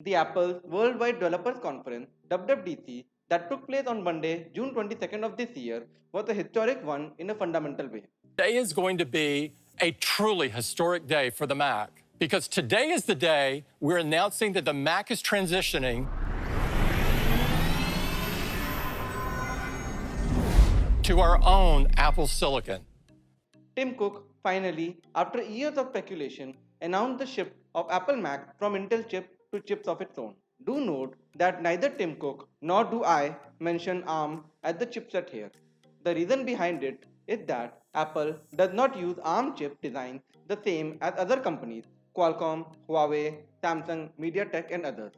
The Apple's Worldwide Developers Conference, WWDC, that took place on Monday, June 22nd of this year, was a historic one in a fundamental way. Today is going to be a truly historic day for the Mac because today is the day we're announcing that the Mac is transitioning to our own Apple Silicon. Tim Cook finally, after years of speculation, announced the shift of Apple Mac from Intel chip to chips of its own. Do note that neither Tim Cook nor do I mention ARM as the chipset here. The reason behind it is that Apple does not use ARM chip design the same as other companies, Qualcomm, Huawei, Samsung, MediaTek and others.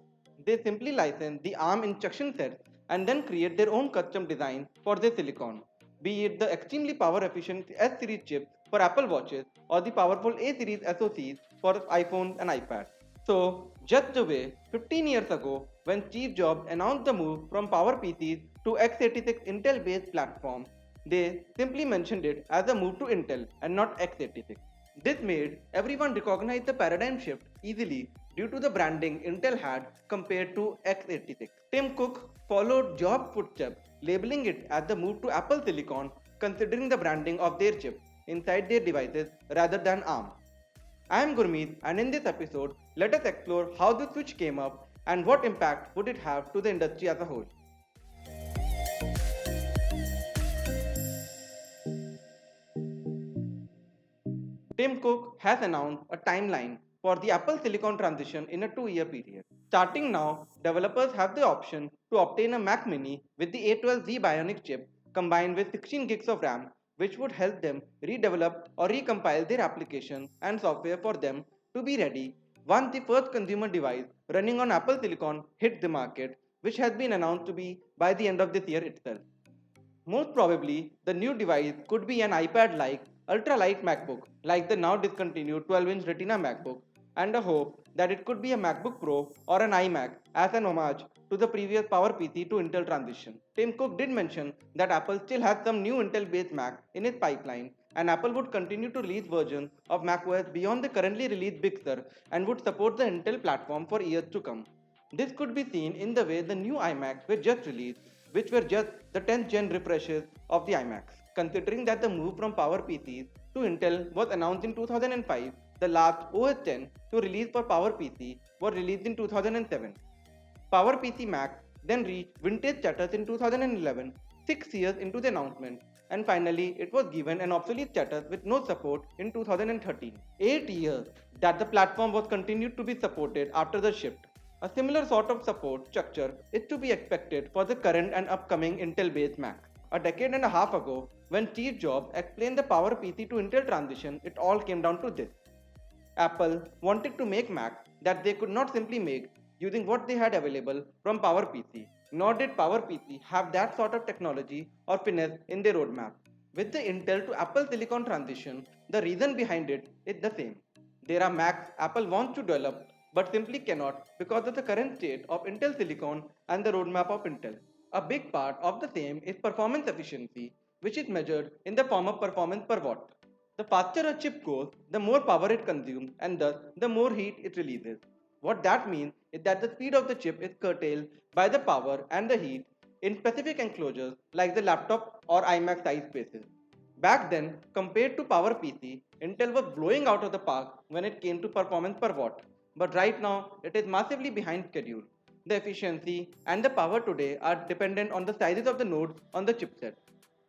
They simply license the ARM instruction set and then create their own custom design for their silicon, be it the extremely power efficient S series chips for Apple Watches or the powerful A series SoCs for iPhones and iPads. So, just the way 15 years ago, when Steve Jobs announced the move from Power PCs to x86 Intel based platforms, they simply mentioned it as a move to Intel and not x86. This made everyone recognize the paradigm shift easily due to the branding Intel had compared to x86. Tim Cook followed Jobs' footsteps, labeling it as the move to Apple Silicon, considering the branding of their chips inside their devices rather than ARM. I am Gurmeet, and in this episode, let us explore how the switch came up and what impact would it have to the industry as a whole. Tim Cook has announced a timeline for the Apple Silicon transition in a 2-year period. Starting now, developers have the option to obtain a Mac Mini with the A12Z Bionic chip combined with 16 gigs of RAM, which would help them redevelop or recompile their application and software for them to be ready once the first consumer device running on Apple Silicon hits the market, which has been announced to be by the end of this year itself. Most probably, the new device could be an iPad like ultra light MacBook, like the now discontinued 12-inch Retina MacBook, and a hope that it could be a MacBook Pro or an iMac as an homage to the previous PowerPC to Intel transition. Tim Cook did mention that Apple still has some new Intel based Mac in its pipeline, and Apple would continue to release versions of macOS beyond the currently released Big Sur and would support the Intel platform for years to come. This could be seen in the way the new iMacs were just released, which were just the 10th gen refreshes of the iMacs. Considering that the move from PowerPCs to Intel was announced in 2005, the last OS X to release for PowerPC was released in 2007. PowerPC Mac then reached vintage status in 2011, 6 years into the announcement, and finally it was given an obsolete status with no support in 2013. 8 years that the platform was continued to be supported after the shift. A similar sort of support structure is to be expected for the current and upcoming Intel based Mac. A decade and a half ago, when Steve Jobs explained the PowerPC to Intel transition, it all came down to this. Apple wanted to make Mac that they could not simply make using what they had available from PowerPC, nor did PowerPC have that sort of technology or finesse in their roadmap. With the Intel to Apple Silicon transition, the reason behind it is the same. There are Macs Apple wants to develop but simply cannot because of the current state of Intel Silicon and the roadmap of Intel. A big part of the same is performance efficiency, which is measured in the form of performance per watt. The faster a chip goes, the more power it consumes and thus the more heat it releases. What that means is that the speed of the chip is curtailed by the power and the heat in specific enclosures like the laptop or iMac size spaces. Back then, compared to PowerPC, Intel was blowing out of the park when it came to performance per watt. But right now, it is massively behind schedule. The efficiency and the power today are dependent on the sizes of the nodes on the chipset.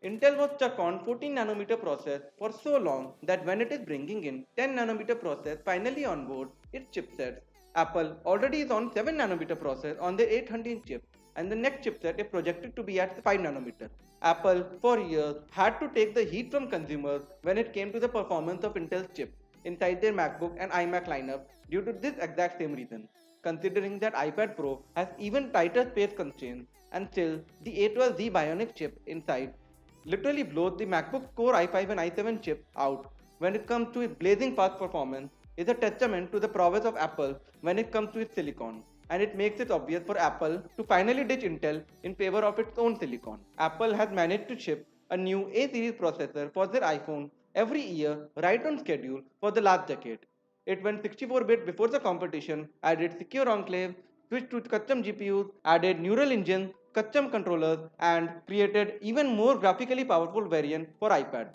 Intel was stuck on 14 nanometer process for so long that when it is bringing in 10 nanometer process finally on board its chipsets, Apple already is on 7 nanometer process on the 800 chip and the next chipset is projected to be at 5 nanometer. Apple for years had to take the heat from consumers when it came to the performance of Intel's chips inside their MacBook and iMac lineup due to this exact same reason. Considering that iPad Pro has even tighter space constraints and still the A12Z Bionic chip inside literally blows the MacBook Core i5 and i7 chip out when it comes to its blazing fast performance is a testament to the prowess of Apple when it comes to its silicon, and it makes it obvious for Apple to finally ditch Intel in favor of its own silicon. Apple has managed to ship a new A series processor for their iPhone every year right on schedule for the last decade. It went 64-bit before the competition added secure enclave switched to custom GPUs, added neural engines, custom controllers, and created even more graphically powerful variant for iPad.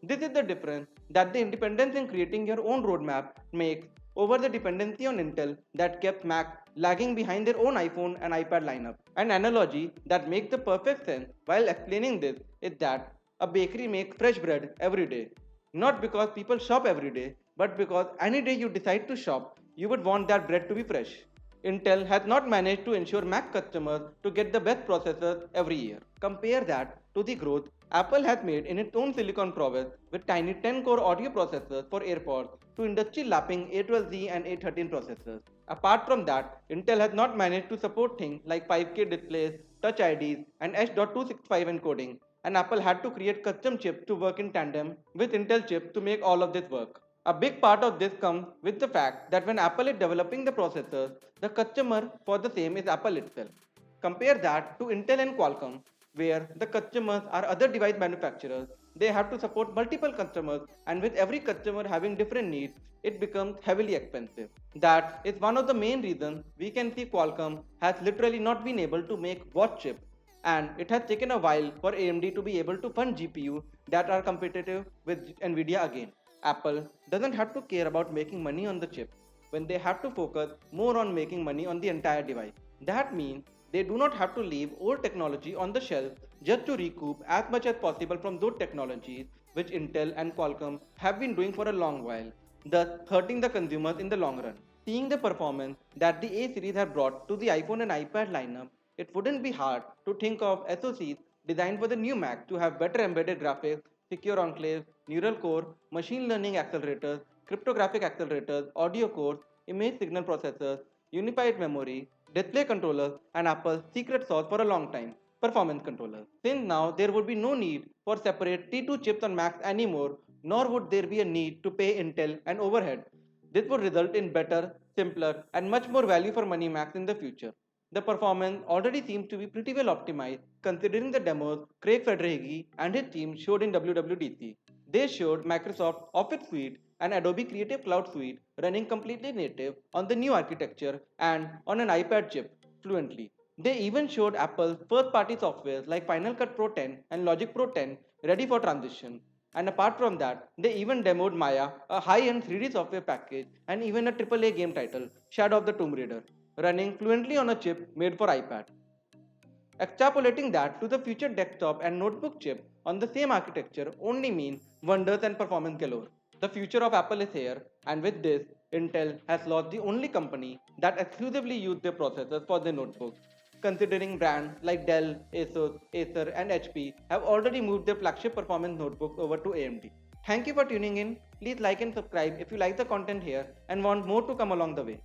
This is the difference that the independence in creating your own roadmap makes over the dependency on Intel that kept Mac lagging behind their own iPhone and iPad lineup. An analogy that makes the perfect sense while explaining this is that a bakery makes fresh bread every day. Not because people shop every day, but because any day you decide to shop, you would want that bread to be fresh. Intel has not managed to ensure Mac customers to get the best processors every year. Compare that to the growth Apple has made in its own silicon prowess with tiny 10-core audio processors for AirPods to industry-lapping A12Z and A13 processors. Apart from that, Intel has not managed to support things like 5K displays, Touch IDs, and H.265 encoding, and Apple had to create custom chips to work in tandem with Intel chips to make all of this work. A big part of this comes with the fact that when Apple is developing the processors, the customer for the same is Apple itself. Compare that to Intel and Qualcomm, where the customers are other device manufacturers. They have to support multiple customers, and with every customer having different needs, it becomes heavily expensive. That is one of the main reasons we can see Qualcomm has literally not been able to make watch chips, and it has taken a while for AMD to be able to fund GPUs that are competitive with Nvidia again. Apple doesn't have to care about making money on the chip when they have to focus more on making money on the entire device. That means they do not have to leave old technology on the shelf just to recoup as much as possible from those technologies which Intel and Qualcomm have been doing for a long while, thus hurting the consumers in the long run. Seeing the performance that the A series have brought to the iPhone and iPad lineup, it wouldn't be hard to think of SoCs designed for the new Mac to have better embedded graphics, secure enclaves, neural core, machine learning accelerators, cryptographic accelerators, audio cores, image signal processors, unified memory, display controllers, and Apple's secret sauce for a long time, performance controllers. Since now there would be no need for separate T2 chips on Macs anymore, nor would there be a need to pay Intel and overhead. This would result in better, simpler, and much more value for money Macs in the future. The performance already seems to be pretty well optimized considering the demos Craig Federighi and his team showed in WWDC. They showed Microsoft Office Suite and Adobe Creative Cloud Suite running completely native on the new architecture and on an iPad chip fluently. They even showed Apple's first party softwares like Final Cut Pro 10 and Logic Pro 10 ready for transition. And apart from that, they even demoed Maya, a high-end 3D software package, and even a AAA game title, Shadow of the Tomb Raider, running fluently on a chip made for iPad. Extrapolating that to the future desktop and notebook chip on the same architecture only means wonders and performance galore. The future of Apple is here, and with this, Intel has lost the only company that exclusively used their processors for their notebooks, considering brands like Dell, Asus, Acer, and HP have already moved their flagship performance notebooks over to AMD. Thank you for tuning in. Please like and subscribe if you like the content here and want more to come along the way.